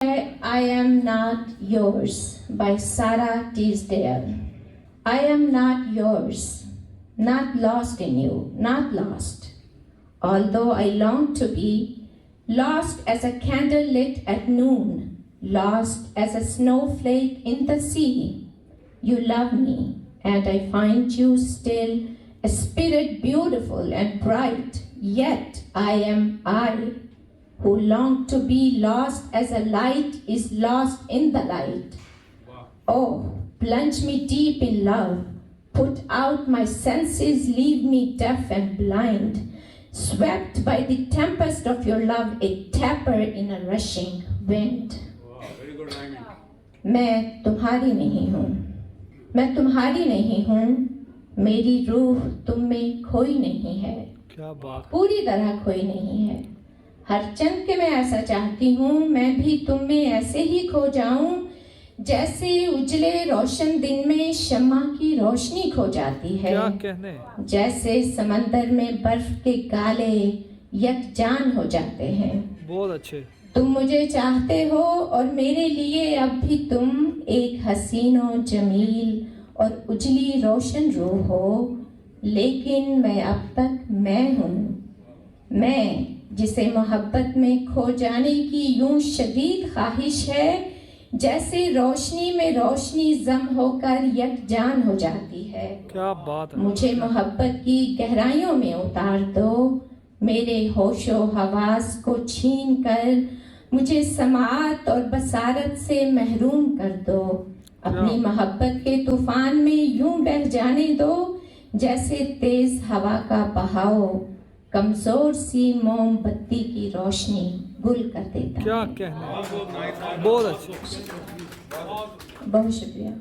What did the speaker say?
I Am Not Yours by Sarah Teasdale. I am not yours, not lost in you, not lost. Although I long to be lost as a candle lit at noon, lost as a snowflake in the sea. You love me, and I find you still a spirit beautiful and bright. Yet I am I, who long to be lost as a light is lost in the light. Oh, plunge me deep in love, put out my senses, leave me deaf and blind, swept by the tempest of your love, a tapper in a rushing wind. Wow, very good rhyming. मैं तुम्हारी नहीं हूँ, मैं तुम्हारी नहीं हूँ, मेरी रूह तुम में खोई नहीं है, क्या बात, पूरी तरह खोई नहीं है। हर चंद के मैं ऐसा चाहती हूँ, मैं भी तुम में ऐसे ही खो जाऊं, जैसे उजले रोशन दिन में शम्मा की रोशनी खो जाती है, क्या कहने, जैसे समंदर में बर्फ के गाले यकजान हो जाते हैं। बहुत अच्छे। तुम मुझे चाहते हो और मेरे लिए अब भी तुम एक हसीनो जमील और उजली रोशन रूह हो, लेकिन मैं अब तक मैं हूँ, मैं जिसे मोहब्बत में खो जाने की यूं शदीद ख्वाहिश है, जैसे रोशनी में रोशनी जम होकर यकजान हो जाती है। क्या बात है। मुझे मोहब्बत की गहराइयों में उतार दो, मेरे होशो हवास को छीन कर मुझे समात और बसारत से महरूम कर दो, अपनी मोहब्बत के तूफान में यूं बह जाने दो, जैसे तेज हवा का बहाव कमजोर सी मोमबत्ती की रोशनी गुल कर देता क्या है। कहने, बहुत अच्छे। बहुत शुक्रिया।